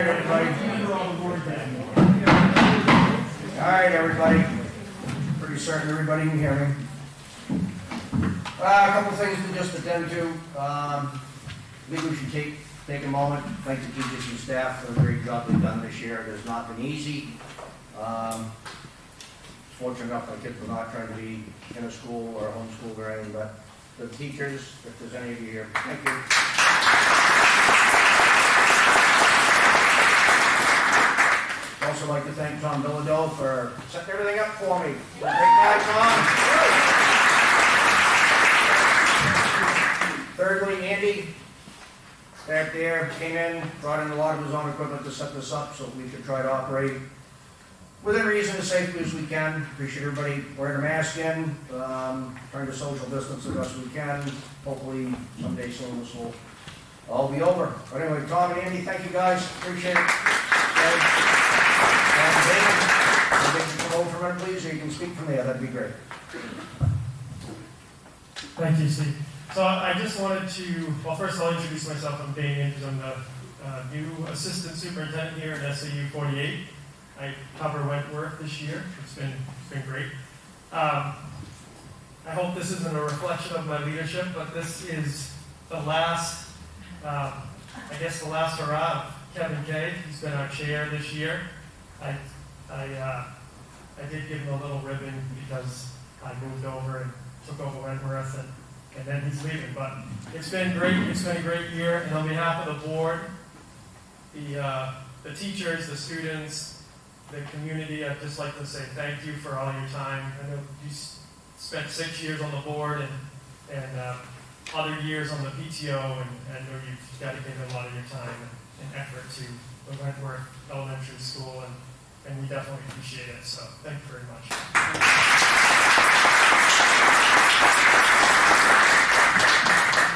Everybody. All right, everybody. Pretty certain everybody can hear me. A couple things to just attend to. I think we should take a moment, thank the teachers and staff for the great job they've done this year. It has not been easy. Fortunate enough, my kids were not trying to be in a school or homeschooled or anything, but the teachers, if there's any of you here, thank you. I'd also like to thank Tom Bilodeau for setting everything up for me. Great guy, Tom. Thirdly, Andy, back there, came in, brought in a lot of his own equipment to set this up so we could try to operate within reason as safely as we can. Appreciate everybody wearing a mask in, trying to social distance as best we can. Hopefully someday soon this will all be over. But anyway, Tom and Andy, thank you guys. Appreciate it. And David, if you can come over for a minute, please, or you can speak from there, that'd be great. Thank you, Steve. So I just wanted to, well, first I'll introduce myself. I'm Dane Andrews. I'm the new assistant superintendent here at SAU 48. I cover Wentworth this year. It's been great. I hope this isn't a reflection of my leadership, but this is the last, I guess the last hurrah of Kevin Kay. He's been our chair this year. I did give him a little ribbon because I moved over and took over Wentworth, and then he's leaving. But it's been great. It's been a great year, and on behalf of the board, the teachers, the students, the community, I'd just like to say thank you for all your time. I know you spent 6 years on the board and other years on the PTO, and I know you've dedicated a lot of your time and effort to the Wentworth Elementary School, and we definitely appreciate it. So thank you very much.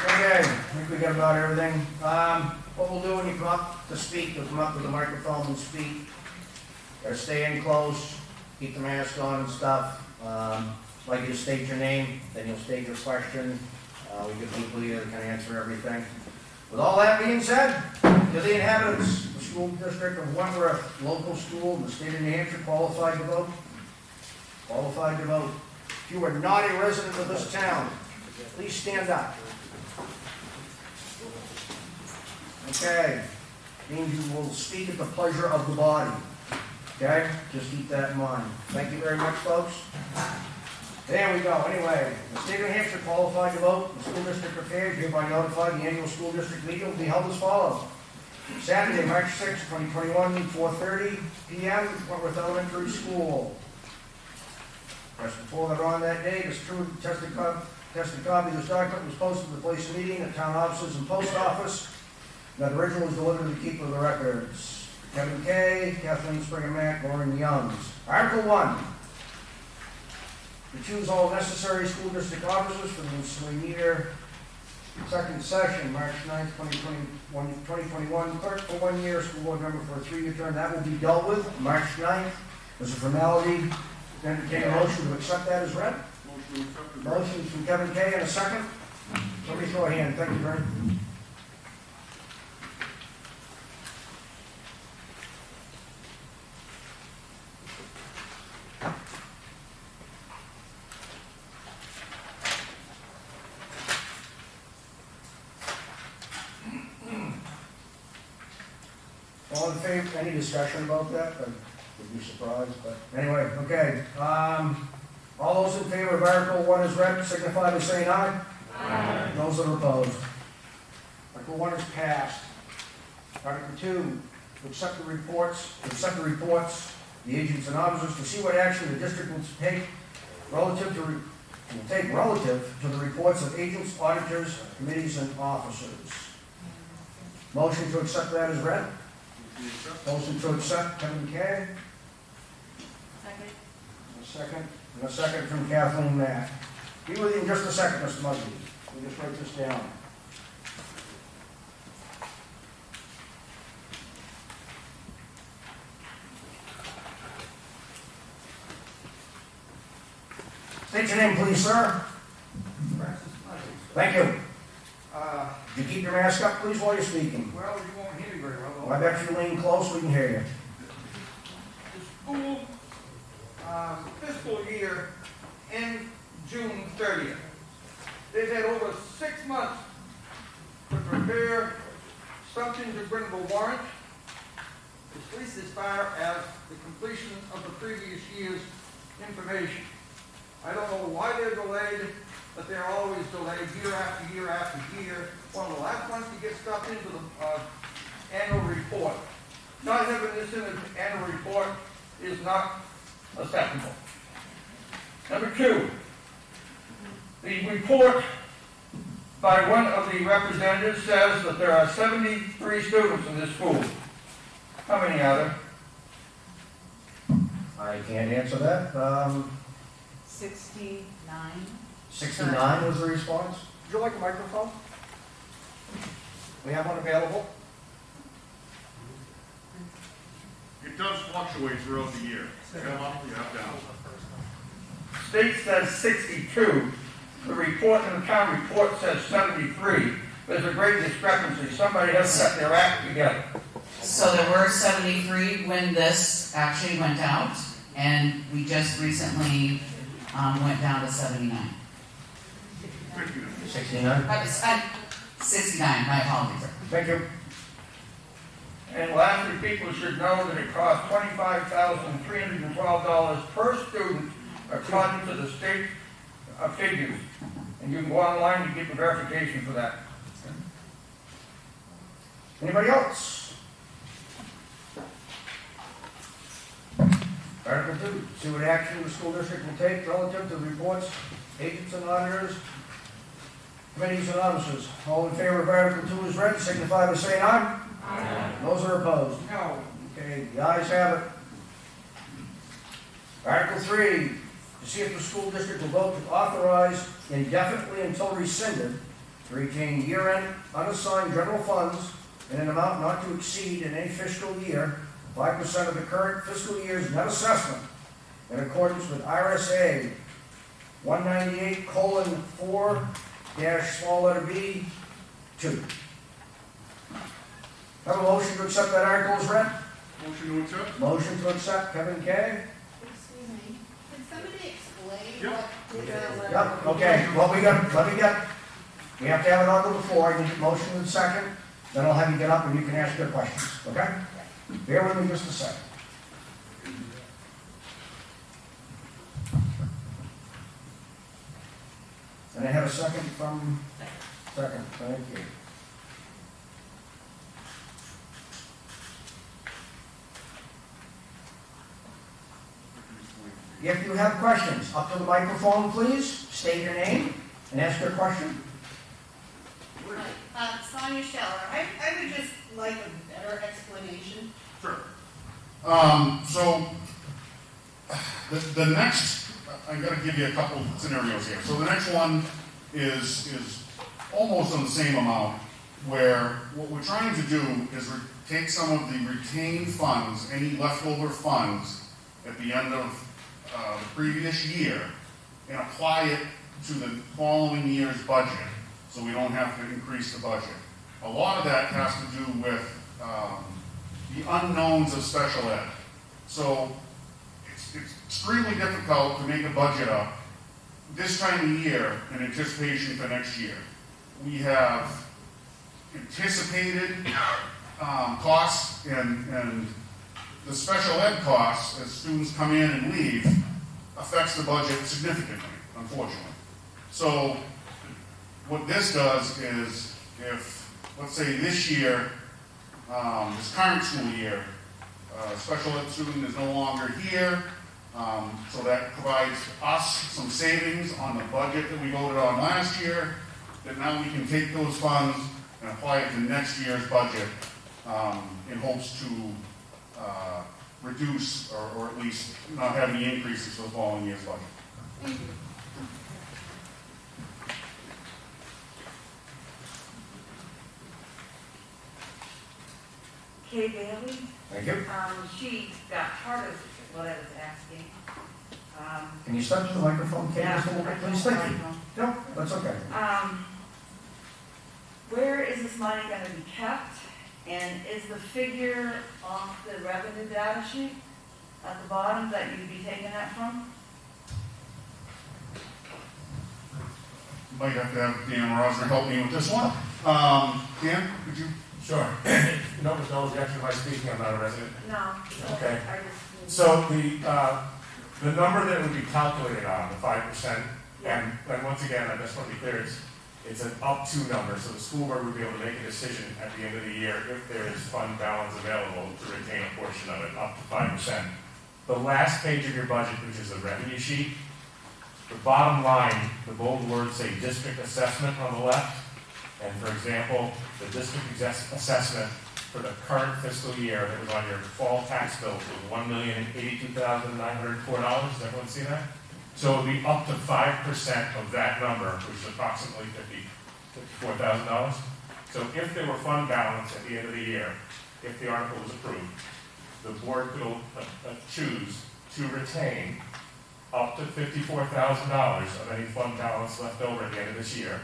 Okay, I think we got about everything. What we'll do when you come up to speak, you'll come up to the microphone and speak. Or stay in close, keep the mask on and stuff. Like you to state your name, then you'll state your question. We get people here that can answer everything. With all that being said, to the inhabitants, the school district of Wentworth, local school in the state of New Hampshire, qualified to vote? Qualified to vote. If you are not a resident of this town, please stand up. Okay. Means you will speak at the pleasure of the body. Okay? Just keep that in mind. Thank you very much, folks. There we go. Anyway, the state of New Hampshire qualified to vote. The school district affairs hereby notified the annual school district meeting will be held as follows. Saturday, March 6, 2021, 4:30 p.m., Wentworth Elementary School. Press before that on that day, this true tested copy of this document was posted to the place of meeting at town offices and post office. That original was delivered to the keeper of the records. Kevin Kay, Kathleen Springer-Mack, Lauren Youngs. Article 1. To choose all necessary school district officers for the ensuing year. Second session, March 9th, 2021. Clerk for 1 year, school board member for a 3-year term. That will be dealt with March 9th. As a formality, entertain a motion to accept that as read. Motion from Kevin Kay and a second. Somebody throw a hand. Thank you very much. All in favor? Any discussion about that? I would be surprised, but anyway, okay. All those in favor of Article 1 as read, signify by saying aye. Aye. Those that are opposed. Article 1 is passed. Article 2, to accept the reports, the agents and officers, to see what action the district will take relative to the reports of agents, auditors, committees, and officers. Motion to accept that as read. Motion to accept, Kevin Kay. Second. And a second from Kathleen Mack. Be with you in just a second, Mr. Mugby. We'll just write this down. State your name, please, sir. Thank you. Did you keep your mask up, please, while you're speaking? Well, you won't hear me very well. I bet if you lean close, we can hear you. The school fiscal year ends June 30th. They've had over 6 months to prepare something to bring the warrant, at least as far as the completion of the previous year's information. I don't know why they're delayed, but they're always delayed year after year after year. One of the last ones to get stuff into the annual report. Not having this in the annual report is not acceptable. Number two, the report by one of the representatives says that there are 73 students in this school. How many are there? I can't answer that. 69. 69 was the response. Would you like a microphone? We have one available. It does fluctuate throughout the year. You have up, you have down. State says 62. The report in the town report says 73. There's a great discrepancy. Somebody has set their act together. So there were 73 when this actually went out, and we just recently went down to 79. 69. 69, my apologies. Thank you. And lastly, people should know that it costs $25,312 per student according to the state figures. And you can go online to get the verification for that. Anybody else? Article 2, see what action the school district will take relative to reports, agents and auditors, committees and officers. All in favor of Article 2 is read, signify by saying aye. Aye. Those are opposed? No. Okay, the ayes have it. Article 3, to see if the school district will vote to authorize indefinitely until rescinded to retain year-end unassigned general funds in an amount not to exceed in any fiscal year 5% of the current fiscal year's net assessment in accordance with RSA 198:4-b 2. Have a motion to accept that article as read? Motion to accept? Motion to accept, Kevin Kay. Excuse me, can somebody explain Yep. what the... Yep, okay, well, we have to have it on the floor, I need a motion and second, then I'll have you get up and you can ask your questions, okay? Bear with me just a second. And I have a second from, second, thank you. If you have questions, up to the microphone, please, state your name and ask your question. Sonia Scheller, I would just like a better explanation. Sure. So, the next, I'm gonna give you a couple scenarios here. So the next one is almost on the same amount, where what we're trying to do is take some of the retained funds, any leftover funds at the end of the previous year, and apply it to the following year's budget, so we don't have to increase the budget. A lot of that has to do with the unknowns of special ed. So it's extremely difficult to make a budget up this time of year in anticipation for next year. We have anticipated costs and the special ed costs as students come in and leave affects the budget significantly, unfortunately. So what this does is if, let's say this year, this current school year, special ed student is no longer here, so that provides us some savings on the budget that we voted on last year, that now we can take those funds and apply it to next year's budget in hopes to reduce or at least not have any increases for the following year's budget. Thank you. Kay Bailey, Thank you. she got part of what I was asking. Can you step to the microphone, Kate, just a little bit, please? Thank you. No, that's okay. Where is this money gonna be kept? And is the figure off the revenue data sheet at the bottom that you'd be taking that from? Might have to have Dan Rosner help me with this one. Dan, could you? Sure. No objection to my speaking, I'm not a resident. No. Okay. I just. So the number that would be calculated on, the 5%, Yeah. and once again, I just want to be clear, it's an up to number, so the school board would be able to make a decision at the end of the year if there is fund balance available to retain a portion of it, up to 5%. The last page of your budget, which is the revenue sheet, the bottom line, the bold words say district assessment on the left. And for example, the district assessment for the current fiscal year that was on your fall tax bill was $1,082,904. Does everyone see that? So it would be up to 5% of that number, which is approximately $54,000. So if there were fund balance at the end of the year, if the article was approved, the board could choose to retain up to $54,000 of any fund balance left over at the end of this year.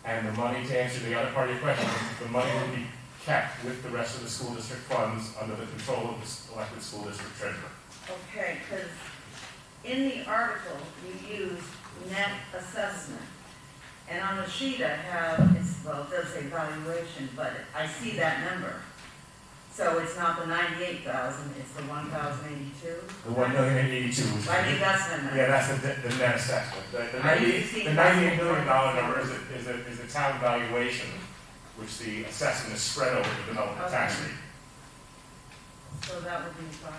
And the money, to answer the other part of your question, the money would be kept with the rest of the school district funds under the control of the elected school district treasurer. Okay, because in the article, you use net assessment. And on the sheet I have, well, it does say valuation, but I see that number. So it's not the 98,000, it's the 1,082? The $1,082,000, which I think is, that's the number. yeah, that's the net assessment. The I need to see $98 million that. number is the town valuation, which the assessment is spread over the development tax rate. So that would be 5,000.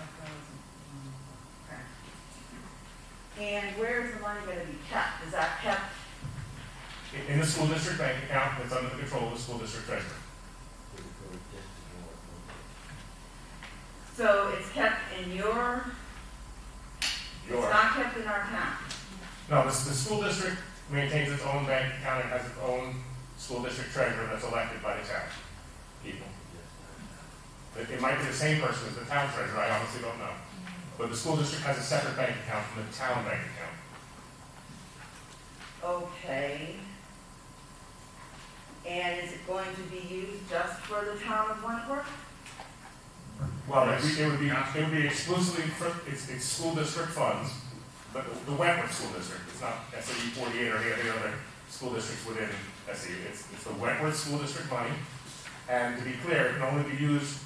Okay. And where is the money going to be kept? Is that kept? In the school district bank account that's under the control of the school district treasurer. So it's kept in your, it's not kept in our town? No, the school district maintains its own bank account and has its own school district treasurer that's elected by the town people. It might be the same person as the town treasurer, I honestly don't know. But the school district has a separate bank account from the town bank account. Okay. And is it going to be used just for the town of Wentworth? Well, it would be exclusively for its school district funds, but the Wentworth School District, it's not SAU 48 or any of the other school districts within SAU. It's the Wentworth School District money, and to be clear, it can only be used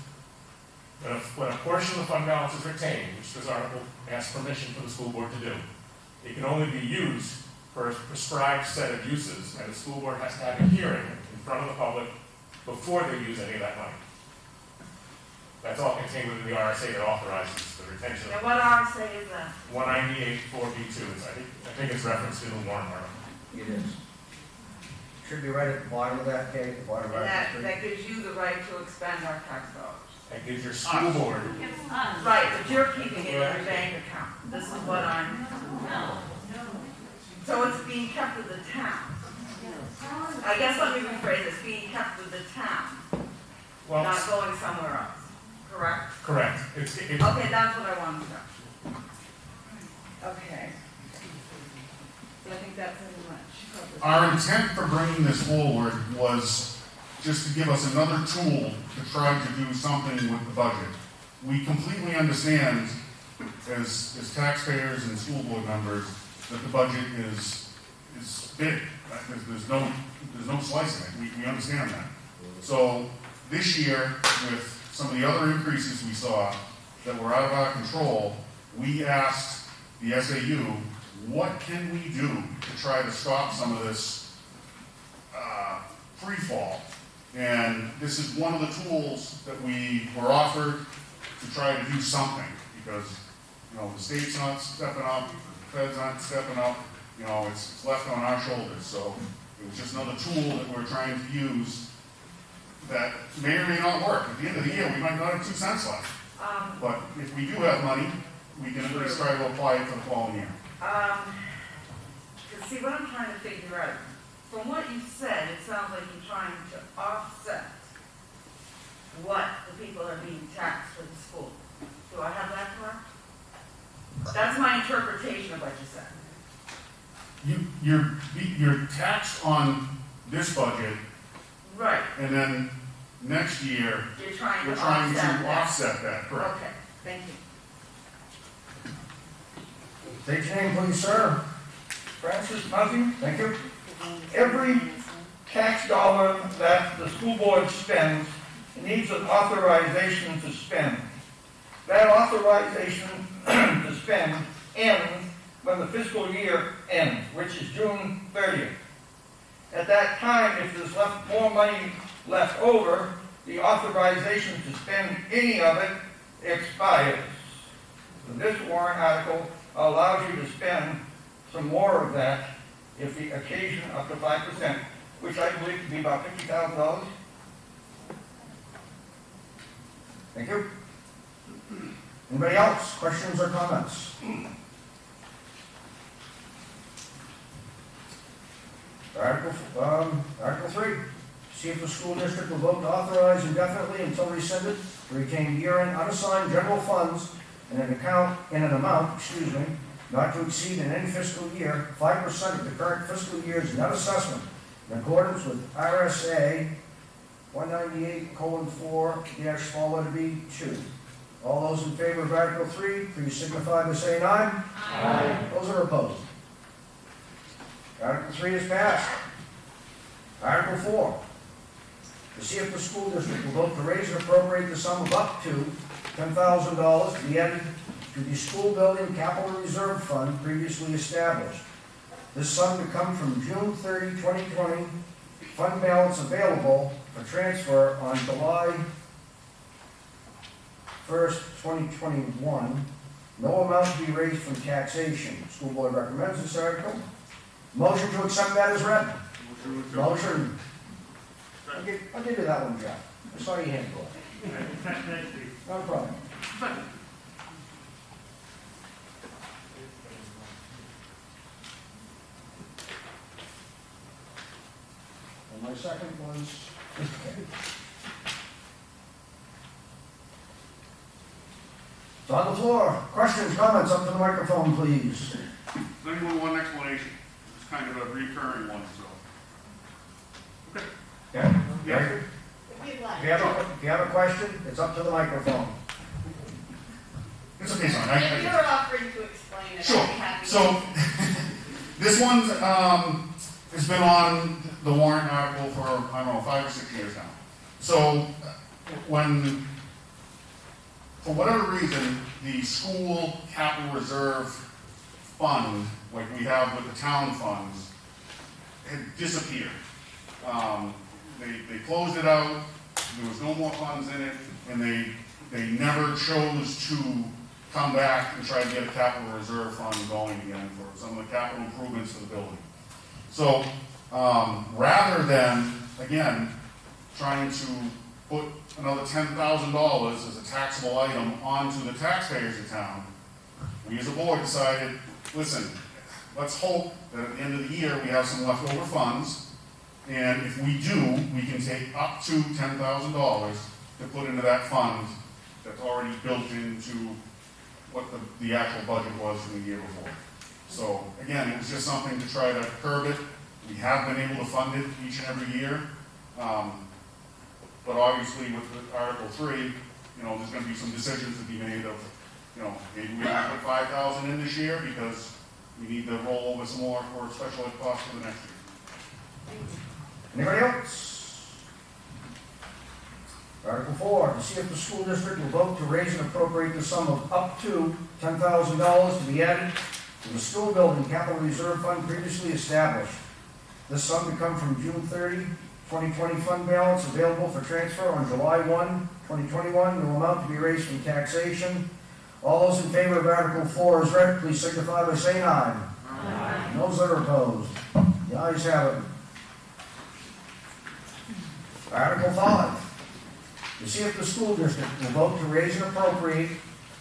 when a portion of the fund balance is retained, which this article asks permission for the school board to do. It can only be used for a prescribed set of uses, and the school board has to have a hearing in front of the public before they use any of that money. That's all contained within the RSA that authorizes the retention And of what RSA is that? 198.4B2. I think it's referenced in the warrant article. It is. Should be right at the bottom of that, Kate, the bottom And right of the that gives you the right to expend our tax dollars. That gives your school board, Right, but you're keeping it in your bank account. This is what I'm. So it's being kept with the town. I guess let me rephrase, it's being kept with the town, well, not going somewhere else, correct? correct. Okay, that's what I wanted to know. Okay. So I think that's pretty much. Our intent for bringing this forward was just to give us another tool to try to do something with the budget. We completely understand, as taxpayers and school board members, that the budget is big. Right? There's no slicing it. We understand that. So this year, with some of the other increases we saw that were out of our control, we asked the SAU, what can we do to try to stop some of this free fall? And this is one of the tools that we were offered to try to do something, because the state's not stepping up, the Fed's not stepping up, it's left on our shoulders. So it was just another tool that we're trying to use that may or may not work. At the end of the year, we might not have 2 cents left. But if we do have money, we can at least try to apply it for the following year. See, what I'm trying to figure out, from what you said, it sounds like you're trying to offset what the people are being taxed for the school. Do I have that correct? That's my interpretation of what you said. You're taxed on this budget, Right. and then Next year, You're trying we're to trying offset to that. offset that, correct? Okay, thank you. State your name, please, sir. Francis Muzzy, Thank you. every tax dollar that the school board spends needs an authorization to spend. That authorization to spend ends when the fiscal year ends, which is June 30th. At that time, if there's more money left over, the authorization to spend any of it expires. So this warrant article allows you to spend some more of that if the occasion up to 5%, which I believe to be about $50,000. Thank you. Anybody else? Questions or comments? Article 3. See if the school district will vote to authorize indefinitely until rescinded to retain year-end unassigned general funds in an amount, not to exceed in any fiscal year 5% of the current fiscal year's net assessment in accordance with RSA 198:4-b2. All those in favor of Article 3, please signify by saying aye. Aye. Those are opposed. Article 3 is passed. Article 4. To see if the school district will vote to raise and appropriate the sum of up to $10,000 to be added to the school building capital reserve fund previously established. This sum to come from June 30, 2020, fund balance available for transfer on July 1st, 2021. No amount to be raised from taxation. School board recommends this article. Motion to accept that as read. Motion. I'll give you that one, Jeff. I saw your hand go up. Not a problem. And my second was. It's on the floor. Questions, comments, up to the microphone, please. Does anyone want an explanation? It's kind of a recurring one, so. Yeah? Yeah. If you'd like. If you have a question, it's up to the microphone. It's okay, son. If you're offering to explain it, I'd Sure. be happy. So, this one's, has been on the warrant article for, I don't know, 5 or 6 years now. So, when, for whatever reason, the school capital reserve fund, like we have with the town funds, had disappeared. They closed it out, there was no more funds in it, and they never chose to come back and try to get a capital reserve fund going again for some of the capital improvements to the building. So, rather than, again, trying to put another $10,000 as a taxable item onto the taxpayers of town, we as a board decided, listen, let's hope that at the end of the year we have some leftover funds, and if we do, we can take up to $10,000 to put into that fund that's already built into what the actual budget was from the year before. So again, it was just something to try to curb it. We have been able to fund it each and every year. But obviously with Article 3, there's going to be some decisions to be made of, maybe we have to put 5,000 in this year because we need to roll over some more for special ed costs for the next year. Anybody else? Article 4, to see if the school district will vote to raise and appropriate the sum of up to $10,000 to be added to the school building capital reserve fund previously established. This sum to come from June 30, 2020 fund balance available for transfer on July 1, 2021. No amount to be raised from taxation. All those in favor of Article 4 as read, please signify by saying aye. Aye. Those that are opposed. The ayes have it. Article 5. To see if the school district will vote to raise and appropriate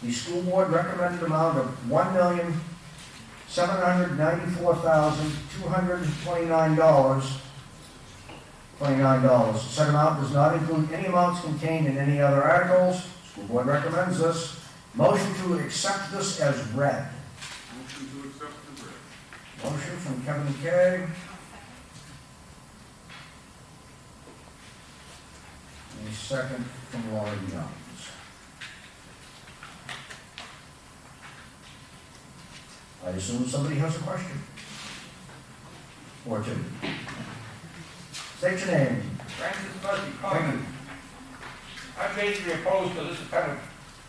the school board recommended amount of $1,794,229. Said amount does not include any amounts contained in any other articles. School board recommends this. Motion to accept this as read. Motion to accept as read. Motion from Kevin Kay. And a second from Laura Youngs. I assume somebody has a question. Or two. State your name. Francis Murphy, Thank comment. you. I'm basically opposed to this kind of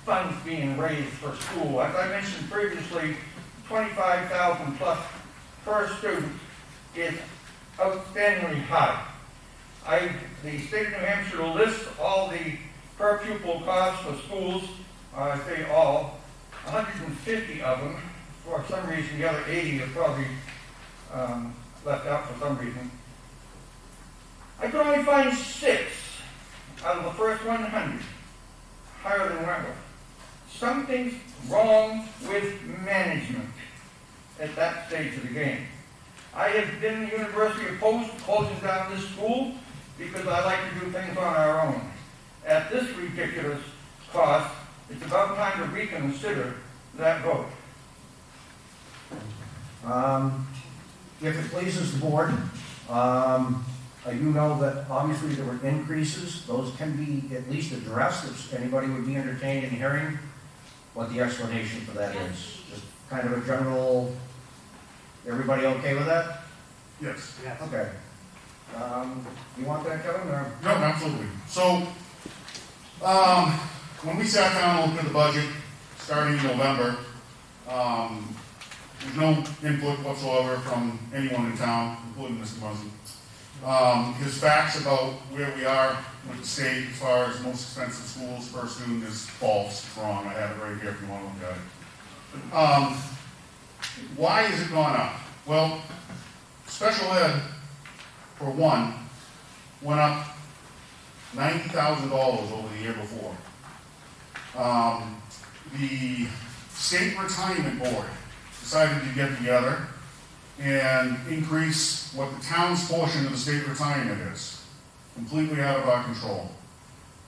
funds being raised for school. As I mentioned previously, 25,000 plus per student is outstandingly high. The state of New Hampshire lists all the per pupil costs for schools, I say all, 150 of them. For some reason, the other 80 are probably left out for some reason. I could only find 6 out of the first 100 higher than Wentworth. Something's wrong with management at that stage of the game. I have been the university opposed to closing down this school because I like to do things on our own. At this ridiculous cost, it's about time to reconsider that vote. If it pleases the board, you know that obviously there were increases. Those can be at least addressed if anybody would be entertained in hearing what the explanation for that is. Just kind of a general, everybody okay with that? Yes. Okay. You want that, Kevin, or? No, absolutely. So, when we sat down and looked at the budget, starting in November, there's no input whatsoever from anyone in town, including Mr. Munson. His facts about where we are with the state as far as most expensive schools per student is false, it's wrong. I have it right here if you want to look at it. Why has it gone up? Well, special ed, for one, went up $90,000 over the year before. The state retirement board decided to get together and increase what the town's portion of the state retirement is, completely out of our control.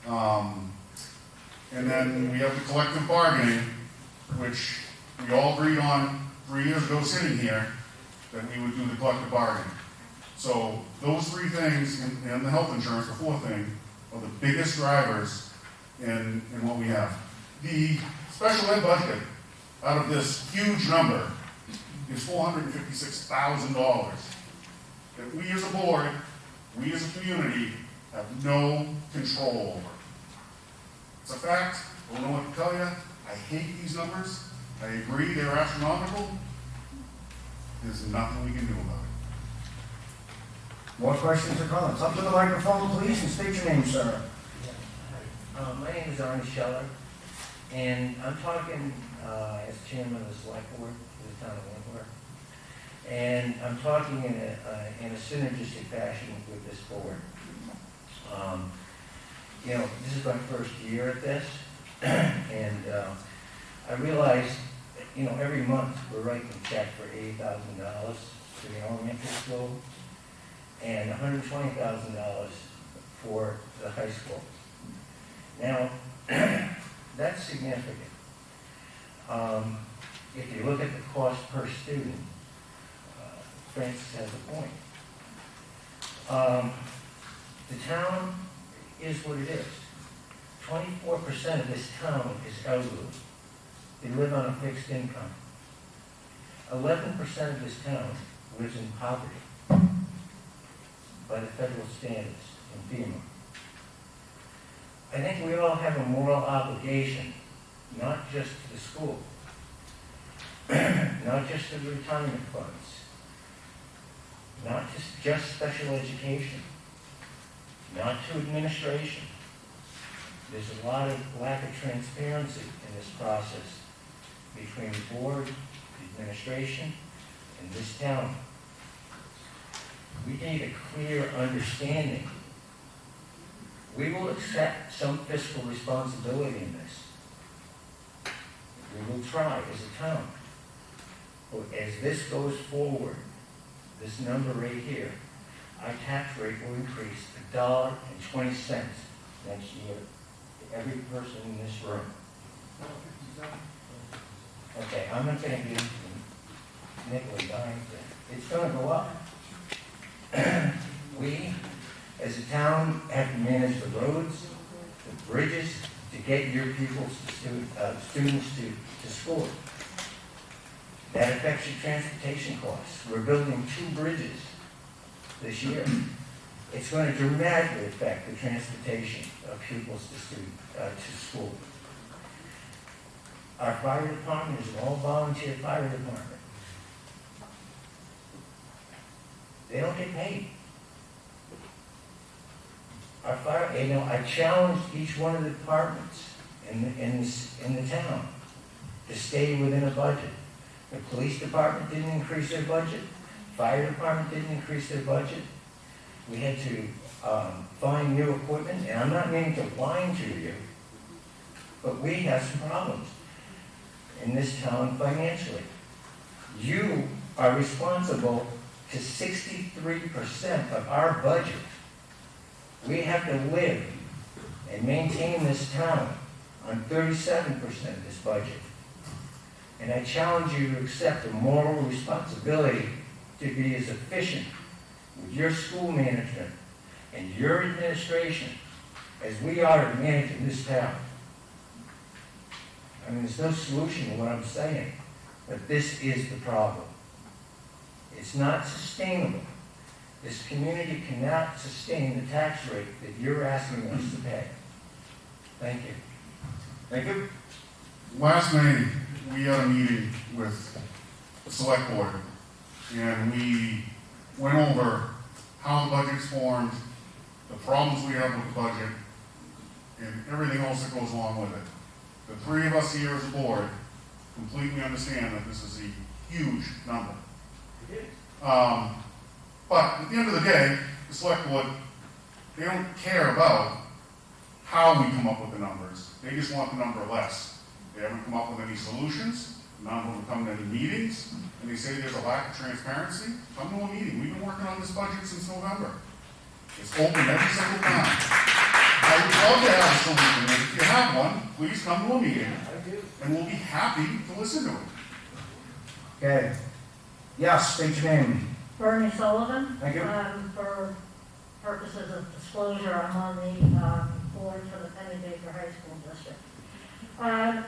And then we have the collective bargaining, which we all agreed on 3 years ago sitting here, that we would do the collective bargaining. So those 3 things, and the health insurance, the 4th thing, are the biggest drivers in what we have. The special ed budget, out of this huge number, is $456,000 that we as a board, we as a community, have no control over. It's a fact. I don't know what to tell you. I hate these numbers. I agree they're astronomical. There's nothing we can do about it. More questions or comments? Up to the microphone, please, and state your name, sir. My name is Arnie Scheller, and I'm talking as chairman of the select board for the town of Wentworth. And I'm talking in a synergistic fashion with this board. This is my first year at this, and I realize, every month we're writing a check for $80,000 to the elementary school and $120,000 for the high school. Now, that's significant. If you look at the cost per student, Francis has a point. The town is what it is. 24% of this town is elderly. They live on a fixed income. 11% of this town lives in poverty by the federal standards in FEMA. I think we all have a moral obligation, not just to the school, not just to the retirement funds, not just special education, not to administration. There's a lot of lack of transparency in this process between the board, the administration, and this town. We need a clear understanding. We will accept some fiscal responsibility in this. We will try as a town. But as this goes forward, this number right here, our tax rate will increase $1.20 next year to every person in this room. Okay, I'm not gonna get into the nickel and dime thing. It's gonna go up. We, as a town, have to manage the roads, bridges to get your students to school. That affects your transportation costs. We're building 2 bridges this year. It's going to dramatically affect the transportation of pupils to school. Our fire department is an all-volunteer fire department. They don't get paid. Our fire, I challenged each one of the departments in the town to stay within a budget. The police department didn't increase their budget. Fire department didn't increase their budget. We had to find new equipment, and I'm not meaning to whine to you, but we have some problems in this town financially. You are responsible to 63% of our budget. We have to live and maintain this town on 37% of this budget. And I challenge you to accept a moral responsibility to be as efficient with your school management and your administration as we are to manage in this town. I mean, there's no solution to what I'm saying, but this is the problem. It's not sustainable. This community cannot sustain the tax rate that you're asking us to pay. Thank you. Thank you. Last May, we had a meeting with the select board, and we went over how the budget's formed, the problems we have with the budget, and everything else that goes along with it. The 3 of us here as a board completely understand that this is a huge number. But at the end of the day, the select board, they don't care about how we come up with the numbers. They just want the number less. They haven't come up with any solutions. None of them have come to any meetings. And they say there's a lack of transparency. Come to a meeting. We've been working on this budget since November. It's open every single time. I would love to have a solution. And if you have one, please come to a meeting. And we'll be happy to listen to it. Okay. Yes, state your name. Bernie Sullivan. Thank you. For purposes of disclosure, I'm on the board for the Penny Baker High School District.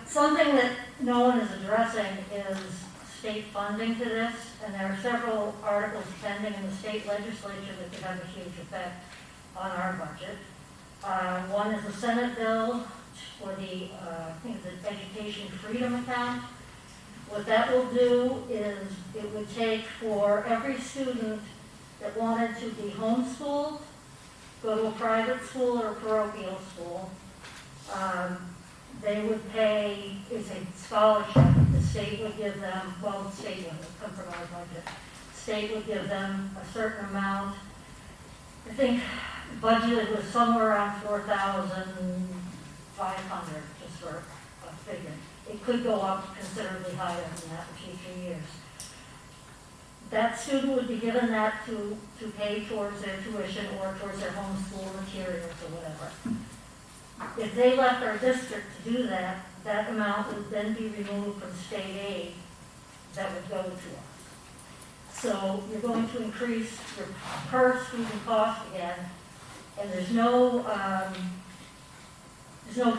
Something that no one is addressing is state funding to this, and there are several articles pending in the state legislature that could have a huge effect on our budget. One is a Senate bill for the, I think it's an education freedom account. What that will do is it would take for every student that wanted to be homeschooled, go to a private school or a parochial school, they would pay, it's a scholarship, the state would give them, well, the state would come from our budget. The state would give them a certain amount. I think budgeted was somewhere around $4,500, just for a figure. It could go up considerably higher than that in future years. That student would be given that to pay towards their tuition or towards their homeschool materials or whatever. If they left our district to do that, that amount would then be removed from state aid that would go to us. So you're going to increase your per student cost again, and there's no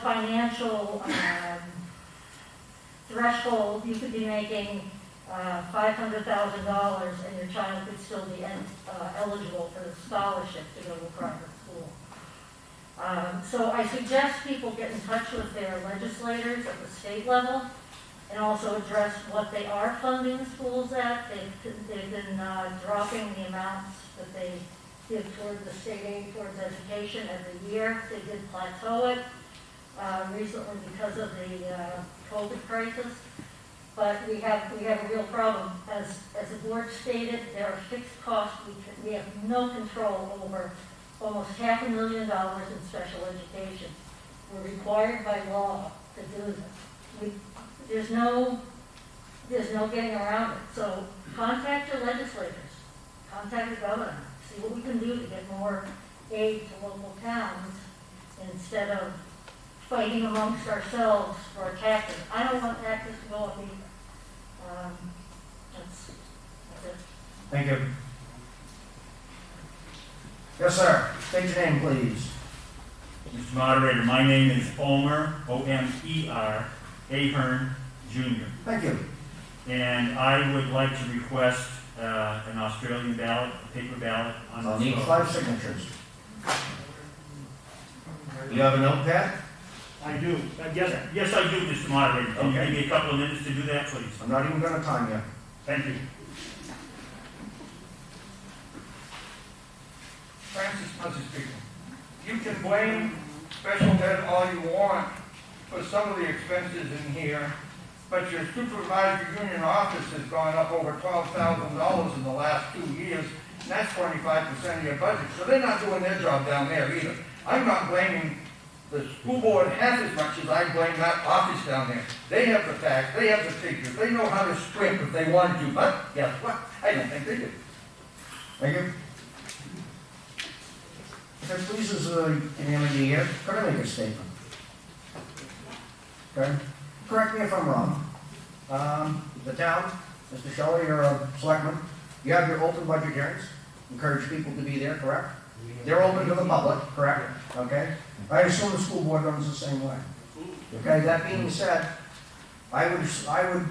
financial threshold. You could be making $500,000 and your child could still be eligible for the scholarship to go to a private school. So I suggest people get in touch with their legislators at the state level and also address what they are funding schools at. They've been dropping the amounts that they give toward the state aid towards education every year. They did plateau it recently because of the COVID crisis. But we have a real problem. As the board stated, there are fixed costs. We have no control over almost $500,000 in special education. We're required by law to do this. There's no getting around it. So contact your legislators, contact the governor, see what we can do to get more aid to local towns instead of fighting amongst ourselves for taxes. I don't want taxes to go up either. That's it. Thank you. Yes, sir. State your name, please. Mr. Moderator, my name is Omer, O-M-E-R, Ahern Jr. Thank you. And I would like to request an Australian ballot, a paper ballot on I'll this need vote. 5 signatures. You have a notepad? I do. Yes, I do, Mr. Moderator. Can you Okay. give me a couple of minutes to do that, please? I'm not even gonna time you. Thank you. Francis Muzzy speaking. You can blame special ed all you want for some of the expenses in here, but your supervisory union office has gone up over $12,000 in the last 2 years, and that's 25% of your budget. So they're not doing their job down there either. I'm not blaming the school board half as much as I blame that office down there. They have the facts, they have the figures, they know how to strip if they wanted to, but guess what? I don't think they do. Thank you. If it pleases the community here, could I make a statement? Okay? Correct me if I'm wrong. The town, Mr. Shelley, you're a selectman, you have your open budget hearings, encourage people to be there, correct? They're open to the public, correct? Okay? I assume the school board runs the same way. Okay, that being said, I would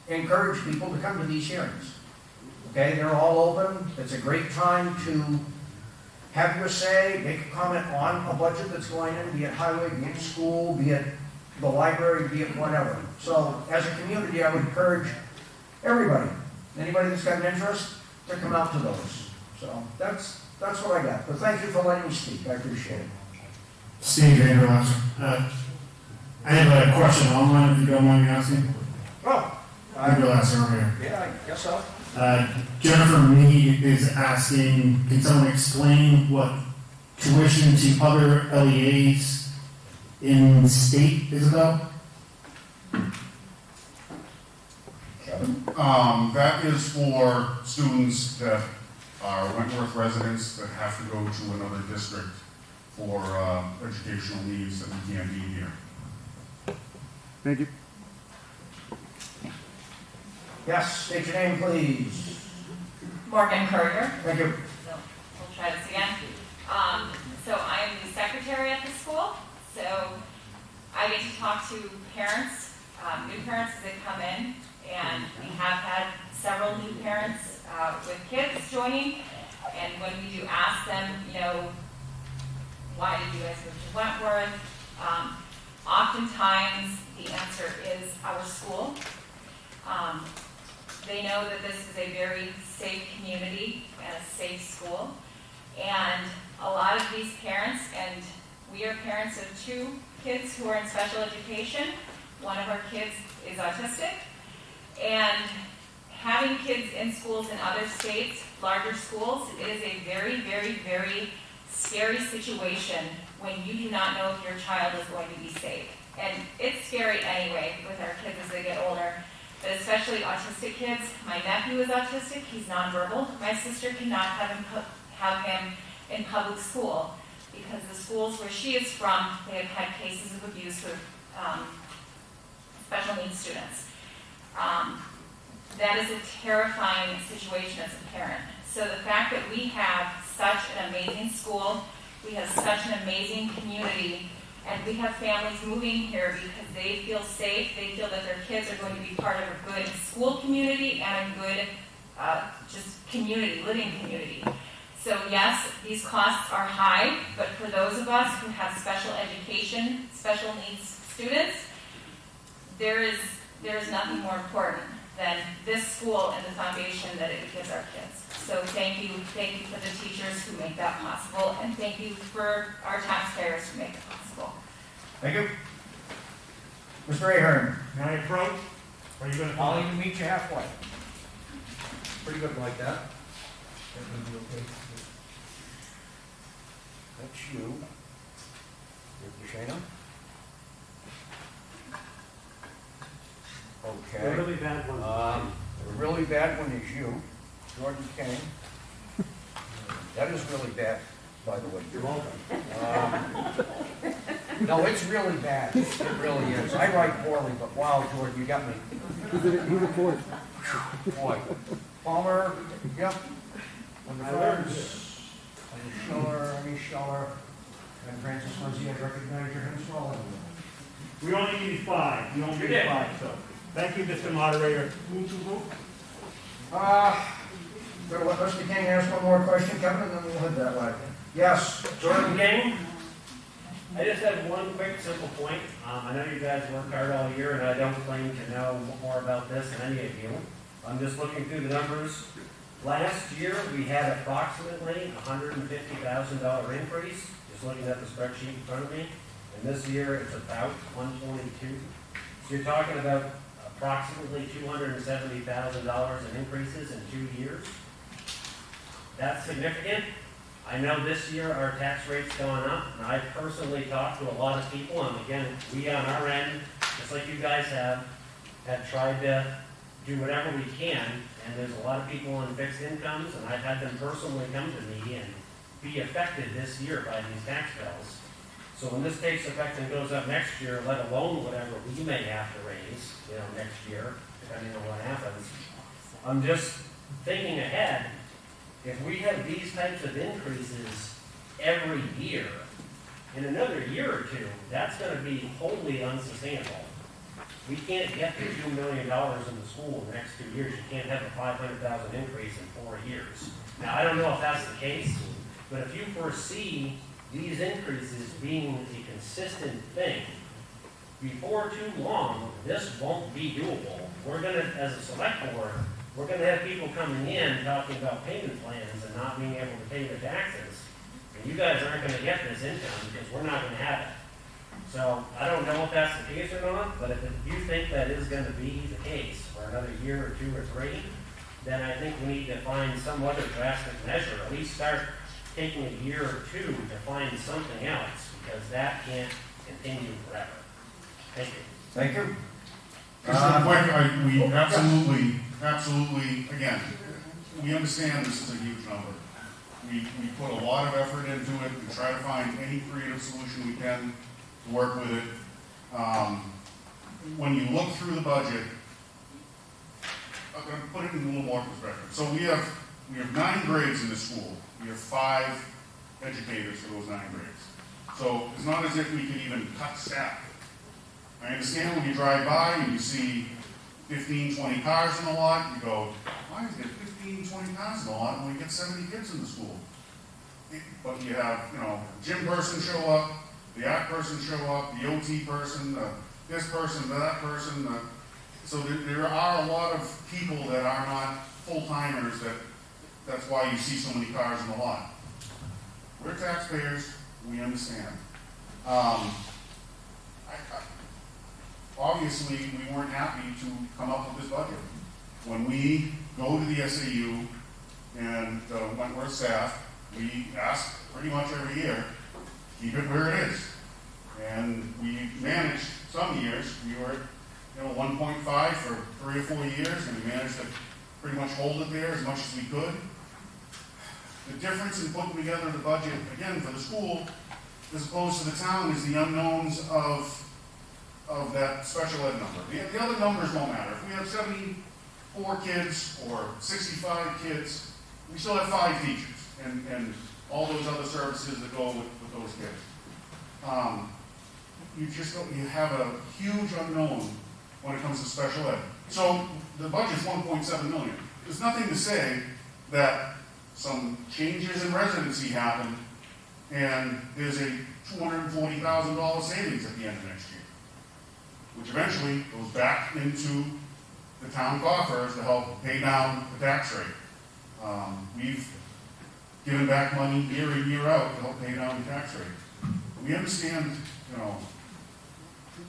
encourage people to come to these hearings. Okay, they're all open, it's a great time to have your say, make a comment on a budget that's going in, be it highway, be it school, be it the library, be it whatever. So, as a community, I would encourage everybody, anybody that's got an interest, to come out to those. So, that's what I got. But thank you for letting me speak, I appreciate it. Steve Vanderlass. I have a question online, if you don't mind me asking. Oh, Vanderlass over here. yeah, I guess so. Jennifer Mead is asking, can someone explain what tuition to other LEAs in state is about? That is for students that are Wentworth residents that have to go to another district for educational needs that we can't meet here. Thank you. Yes, state your name, please. Morgan Courier. Thank you. So we'll try this again. So I'm the secretary at the school. So I get to talk to parents, new parents as they come in, and we have had several new parents with kids joining. And when we do ask them, why did you guys move to Wentworth? Oftentimes the answer is our school. They know that this is a very safe community and a safe school. And a lot of these parents, and we are parents of 2 kids who are in special education. One of our kids is autistic. And having kids in schools in other states, larger schools, it is a very, very, very scary situation when you do not know if your child is going to be safe. And it's scary anyway with our kids as they get older. But especially autistic kids. My nephew is autistic, he's nonverbal. My sister cannot have him in public school because the schools where she is from, they have had cases of abuse with special needs students. That is a terrifying situation as a parent. So the fact that we have such an amazing school, we have such an amazing community, and we have families moving here because they feel safe, they feel that their kids are going to be part of a good school community and a good just community, living community. So yes, these costs are high, but for those of us who have special education, special needs students, there is nothing more important than this school and the foundation that it gives our kids. So thank you for the teachers who make that possible, and thank you for our taxpayers who make it possible. Thank you. Mr. Ahern. Can I approach? Or are you going to I'll even meet you halfway. Pretty good like that. That's you. Rick Duchesne. Okay. The really bad one. The really bad one is you, Jordan Kane. That is really bad, by the way. You're welcome. No, it's really bad. It really is. I write poorly, but wow, Jordan, you got me. He's a fourth. Boy. Palmer, yep. On the I learned first. Amy Scheller. And Francis Lindsay, I recognize your hands for all of them. We only need 5. We only need 5, so. Thank you, Mr. Moderator. Move to vote. Gonna let Mr. King ask one more question, Kevin, and then we'll head that way. Yes, Jordan King. I just have one quick, simple point. I know you guys worked hard all year, and I don't claim to know more about this than any of you. I'm just looking through the numbers. Last year, we had approximately $150,000 increase, just looking at the spreadsheet in front of me. And this year, it's about 122. So you're talking about approximately $270,000 in increases in 2 years. That's significant. I know this year our tax rate's gone up, and I personally talked to a lot of people, and again, we on our end, just like you guys have tried to do whatever we can, and there's a lot of people on fixed incomes, and I've had them personally come to me and be affected this year by these tax bills. So when this takes effect and goes up next year, let alone whatever we may have to raise, next year, depending on what happens, I'm just thinking ahead. If we have these types of increases every year, in another year or two, that's going to be wholly unsustainable. We can't get to $2 million in the school in the next 2 years. You can't have a $500,000 increase in 4 years. Now, I don't know if that's the case, but if you foresee these increases being a consistent thing, before too long, this won't be doable. We're going to, as a select board, we're going to have people coming in talking about payment plans and not being able to pay their taxes. And you guys aren't going to get this income because we're not going to have it. So I don't know if that's the case or not, but if you think that is going to be the case for another year or 2 or 3, then I think we need to find some other drastic measure, at least start taking a year or 2 to find something else, because that can't continue forever. Thank you. Thank you. Just real quick, we absolutely, again, we understand this is a huge number. We put a lot of effort into it. We try to find any creative solution we can to work with it. When you look through the budget, I'm going to put it in a little more perspective. So we have 9 grades in this school. We have 5 educators for those 9 grades. So it's not as if we could even cut staff. I understand when you drive by and you see 15, 20 cars in the lot, you go, why is there 15, 20 cars in the lot when we get 70 kids in the school? But you have, gym person show up, the art person show up, the OT person, this person, that person. So there are a lot of people that are not full-timers that's why you see so many cars in the lot. We're taxpayers, we understand. Obviously, we weren't happy to come up with this budget. When we go to the SAU and the Wentworth staff, we ask pretty much every year, keep it where it is. And we managed some years, we were at 1.5 for 3 or 4 years, and we managed to pretty much hold it there as much as we could. The difference in putting together the budget, again, for the school, as opposed to the town, is the unknowns of that special ed number. The other numbers don't matter. If we have 74 kids or 65 kids, we still have 5 teachers and all those other services that go with those kids. You have a huge unknown when it comes to special ed. So the budget's $1.7 million. There's nothing to say that some changes in residency happen and there's a $240,000 savings at the end of next year, which eventually goes back into the town coffers to help pay down the tax rate. We've given back money year in, year out to help pay down the tax rate. We understand,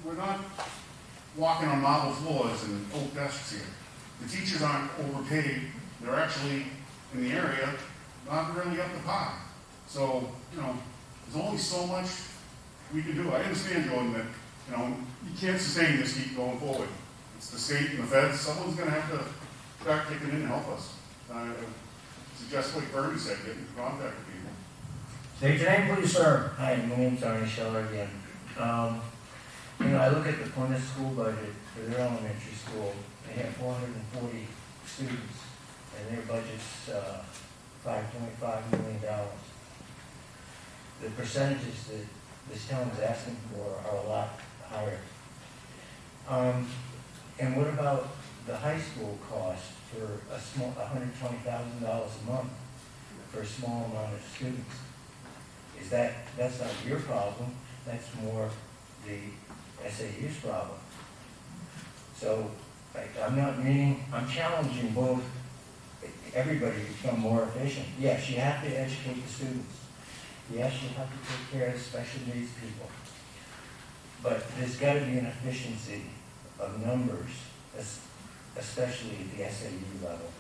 we're not walking on marble floors and oak desks here. The teachers aren't overpaid. They're actually, in the area, not really up to par. So, there's only so much we can do. I understand, Jordan, that, you can't sustain this keep going forward. It's the state and the feds. Someone's going to have to start kicking in and help us. Suggest, like Bernie said, get in contact with people. State your name, please, sir. Hi, my name's Arnie Scheller again. I look at the Plymouth school budget for their elementary school. They have 440 students, and their budget's $5.5 million. the percentages that this town is asking for are a lot higher. And what about the high school cost for a small, $120,000 a month for a small amount of students? That's not your problem, that's more the SAU's problem. So, I'm challenging everybody to become more efficient. Yes, you have to educate the students. Yes, you have to take care of special needs people. But there's got to be an efficiency of numbers, especially at the SAU level.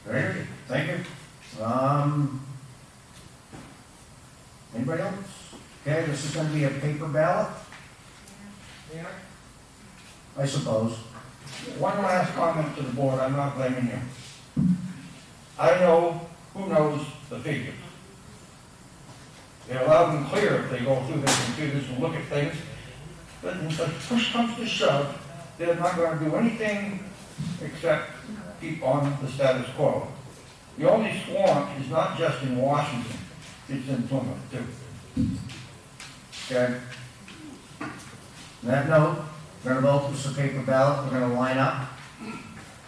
Very good, thank you. Anybody else? Okay, this is gonna be a paper ballot, I suppose. One last comment to the board, I'm not blaming you. I know who knows the figures. They're loud and clear if they go through their computers and look at things. But when push comes to shove, they're not gonna do anything except keep on the status quo. The only swamp is not just in Washington, it's in Plymouth too. Okay. On that note, we're gonna vote this is a paper ballot, we're gonna line up,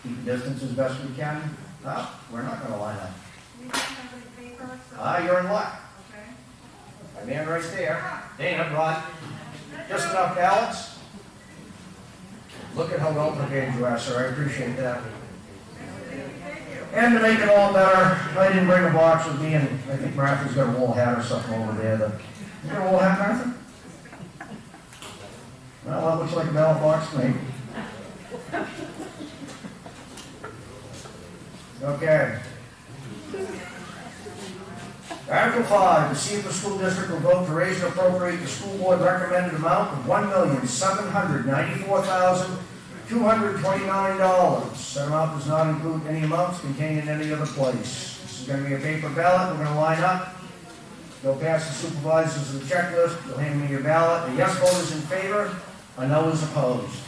keep the distance as best we can. No, we're not gonna line up. You're in luck. My man right there, Dana brought just enough ballots. Look at how well prepared you are, sir, I appreciate that. And to make it all better, I didn't bring a box with me, and I think Martha's got a wool hat or something over there. You got a wool hat, Martha? Well, that looks like a ballot box to me. Okay. Article 5, to see if the school district will vote to raise and appropriate the school board recommended amount of $1,794,229. That amount does not include any amounts contained in any other place. This is going to be a paper ballot. We're going to line up. Go past the supervisors of the checklist. You'll hand me your ballot. A yes vote is in favor. A no is opposed.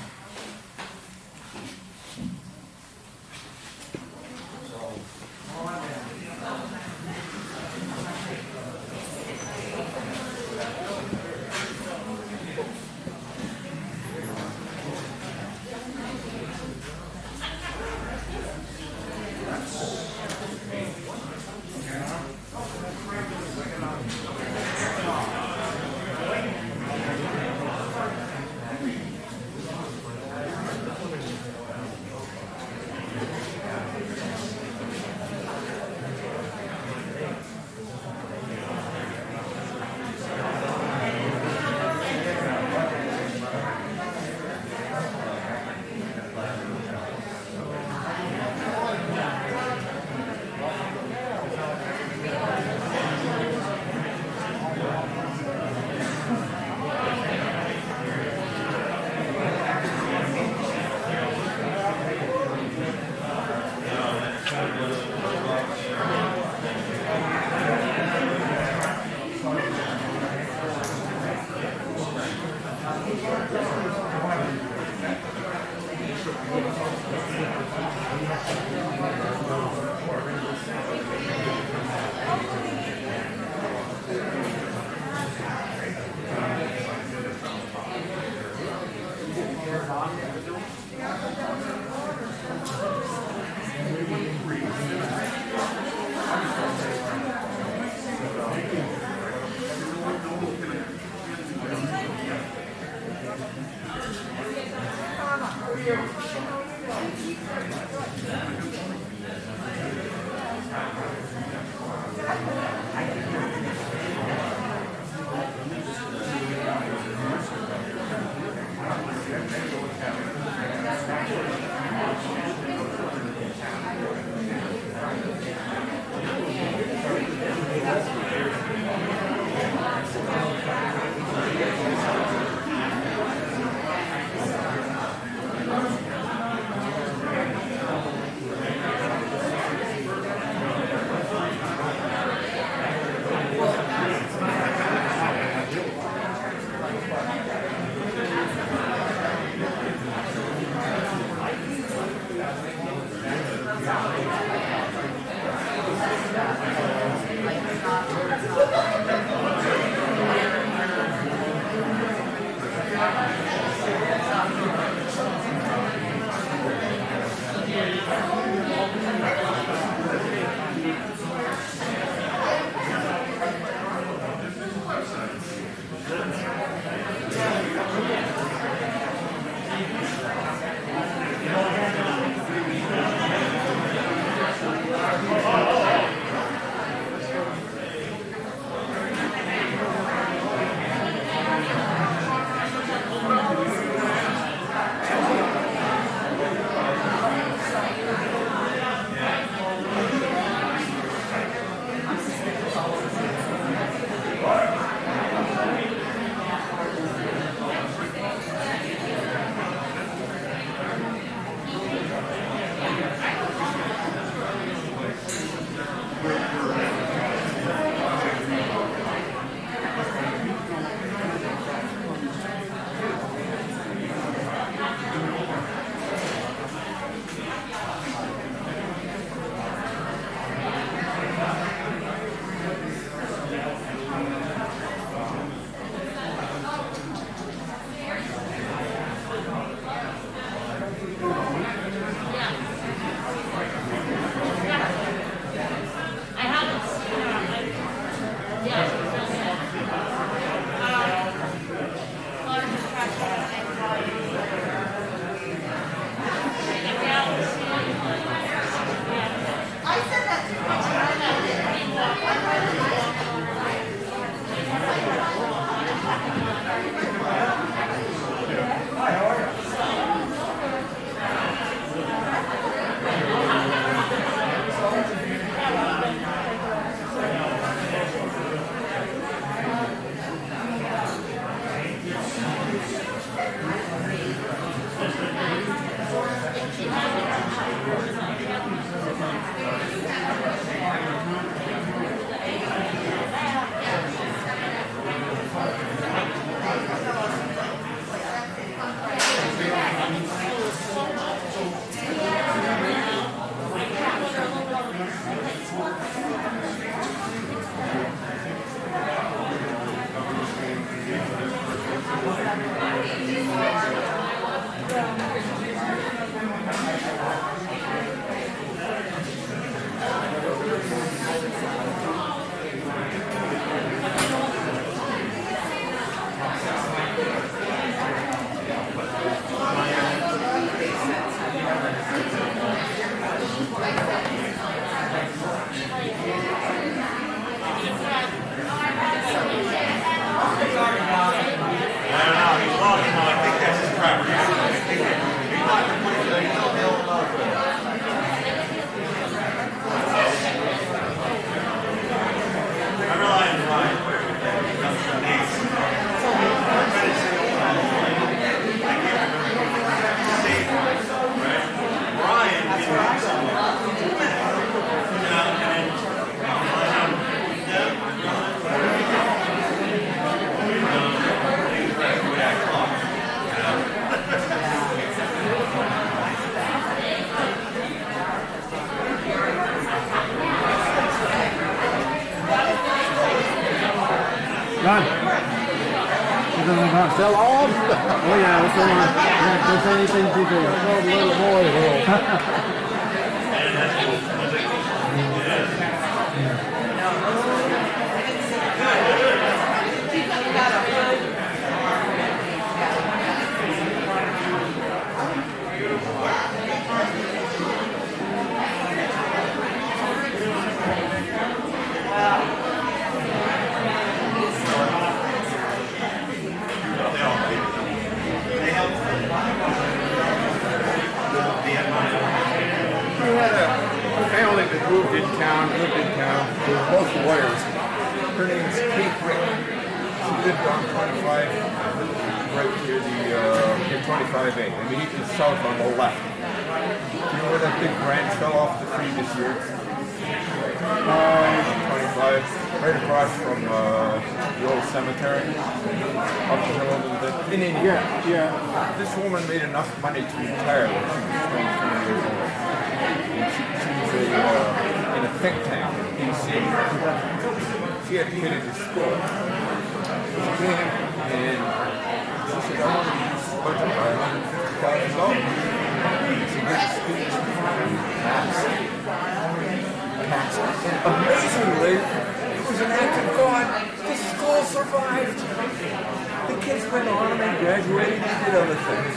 Done. Sell all? Oh yeah, what's going on? Yeah, don't say anything to the little boy world. That moved in town, lived in town. They were both lawyers. Her name's Kate Rick. She lived on 25, right near the 25A. I mean, it's south on the left. Do you know where that big branch fell off the tree this year? 25, right across from the old cemetery, up the hill a little bit. In India. Yeah. This woman made enough money to retire when she was 23 years old. In a think tank in DC. She had a kid in the school. She came and she said, I want to use this budget by $150,000. She did a speech, passed. And amazingly, it was an act of God. The school survived. The kids went on and graduated and did other things.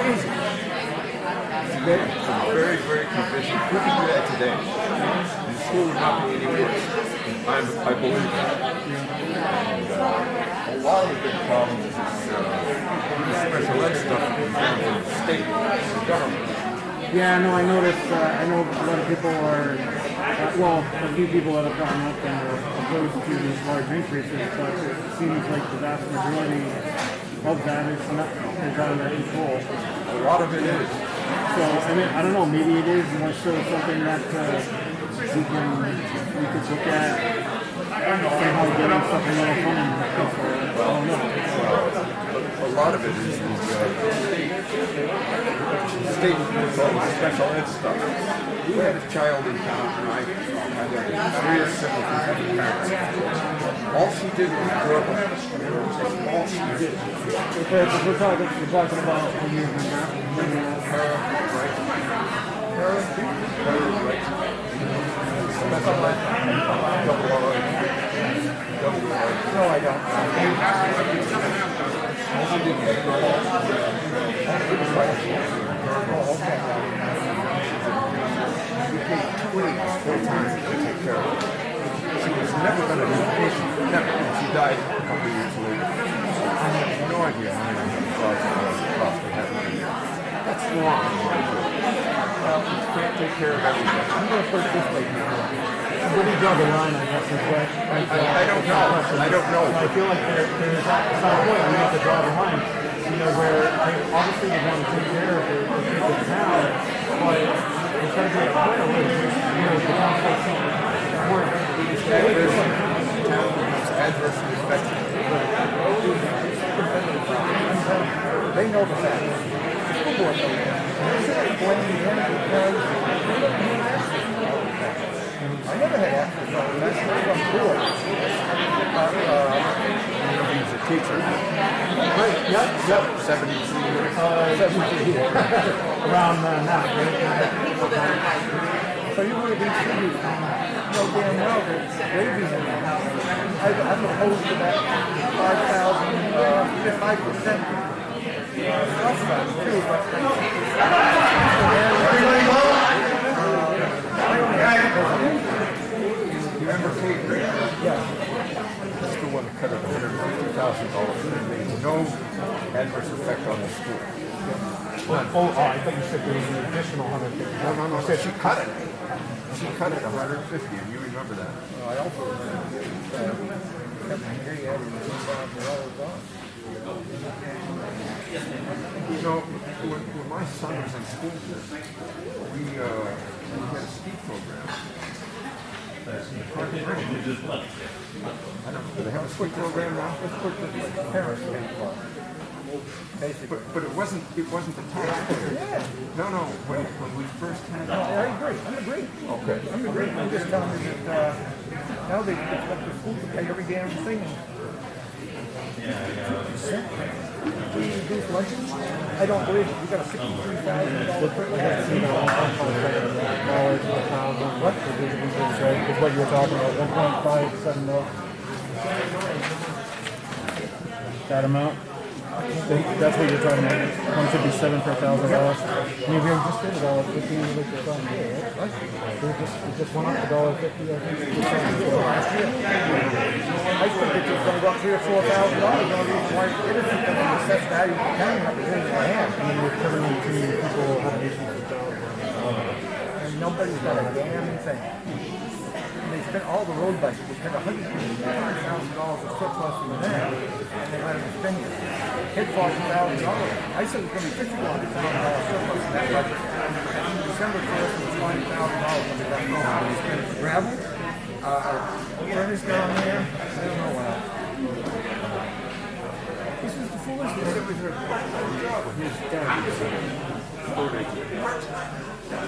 Amazing. It's very, very convincing. Who can do that today? The school would not be any worse. I believe that. And, a lot of the big problems is special ed stuff in terms of state and government. Yeah, no, I noticed, I know a lot of people are, well, a few people that have gone up and are opposed to these large increases, but it seems like the vast majority of that is not is out of their control. A lot of it is. So, I mean, I don't know, maybe it is more so something that we could look at somehow getting supplemental funding for. I don't know. A lot of it is the state special ed stuff. We had a child in town, and I had severe sympathy for the parents. All she did was work. All she did. We're talking about a year and a half. No, I don't. We paid 4 times to take care of her. She was never going to be patient. Never. She died a couple of years later. I have no idea how many $100,000 it cost to have her in there. That's wrong. Well, you can't take care of everything. I'm going to put it this way, where do you draw the line, I guess, is what I don't know. I don't know. I feel like there's some point we have to draw the line, where obviously we want to take care of the people in town, but it's got to be a point where the town takes more adversely affected. They know the facts. The school board knows that. They're blaming them because I never had access to that. That's not cool. He's a teacher. Right, yep. 73 years. 72 years. Around now, right? So you would have been tribute. No damn well that wages in there. I'm opposed to that 5,000, 5%. Everybody vote? Remember Kate Green? Yeah. That's the one that cut it $150,000 and made no adverse effect on the school. I thought you said there was an additional 150. No. She cut it. She cut it 150, and you remember that. I also remember You know, when my son was in school, we had a ski program. I don't know. Do they have a ski program now? Let's put the parents in club. But it wasn't the taxpayer. Yeah. No. When we first had it. I agree. I'm agreeing. Okay. I'm agreeing. I'm just telling you that now they expect the school to pay every damn thing. We reduce lunches? I don't believe it. We got a $63,000 What? Is what you were talking about, 1.57 mil. That amount? That's what you're talking about, 157 per $1,000. I mean, we just did $1.50 with the fund here, right? It just went up $1.50, I think, last year. I think it's just going to go up $3,000 or $4,000. The only reason why it is because of the assessed value of the town representing my hand. I mean, we're covering to people who have issues with jobs. And nobody's got a damn thing. They spent all the road budget. They spent $100,000 of surplus in there, and they let them spend it. Hit $40,000. I said it was going to be $51,000 surplus in that budget. December 1st was $20,000 when they got going. They spent it for gravel, furnace down there. I don't know what else. This is the foolishness. It was his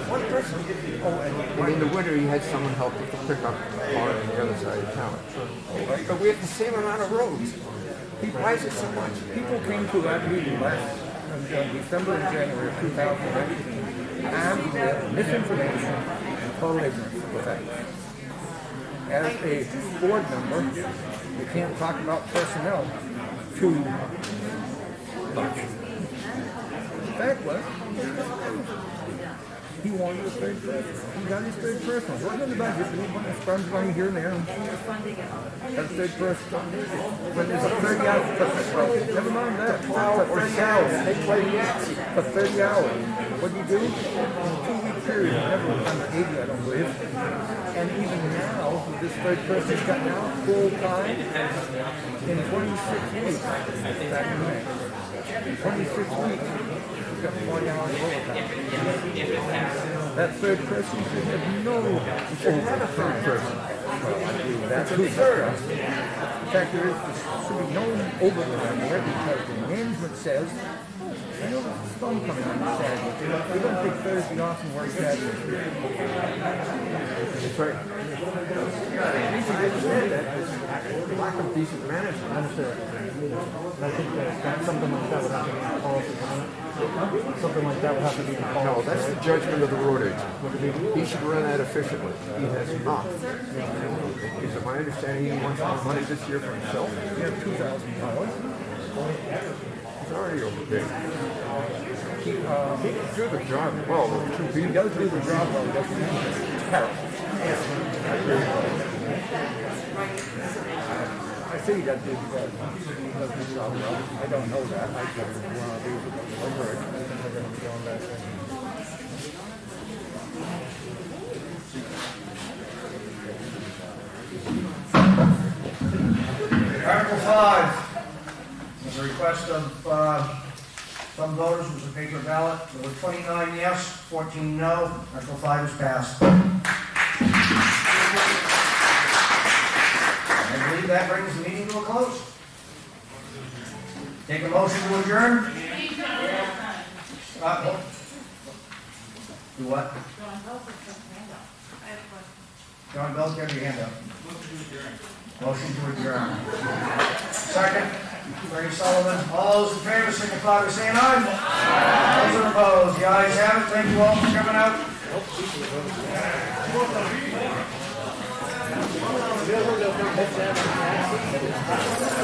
one person did. And in the winter, you had someone help with the pickup car on the other side of town. Right? But we had the same amount of roads. Why is it so much? People came to that meeting last December and January of 2019 and with misinformation and total ignorance of the facts. As a board member, you can't talk about personnel too much. The fact was, he wanted a third person. He got his third person. It wasn't in the budget, but he wanted to spend money here and there. That third person. When there's a 30-hour, never mind that. For 30 hours, they play for 30 hours. What do you do? In a 2-week period, never under 80, I don't believe. And even now, this third person's got now full time in 26 weeks. Back in May. 26 weeks. He's got 40 hours of overtime. That third person should have he should have a third person. Well, I agree with that. Who's third? The fact there should be no overtime there because the management says, I know there's a storm coming on Saturday. They don't take Thursday off and work Saturday. That's right. Lack of decent management. I understand. I think that something like that would have to be the policy, wouldn't it? Something like that would have to be the policy. No, that's the judgment of the road agent. He should run that efficiently. He has not. Is it my understanding he wants more money this year for himself? We have $2,000. He's already overpaid. He can do the job well. He does do the job well, that's terrible. I see that he does the job well. I don't know that. I just want to do the I think they're going to be going back there. Article 5, was a request of some voters, was a paper ballot. There were 29 yes, 14 no. Article 5 is passed. I believe that brings the meeting to a close. Take a motion to adjourn. Do what? John Bell, give your hand up. Motion to adjourn. Second, Bernie Sullivan. All those in favor signify by saying aye. Those are opposed. The ayes have it. Thank you all for coming out.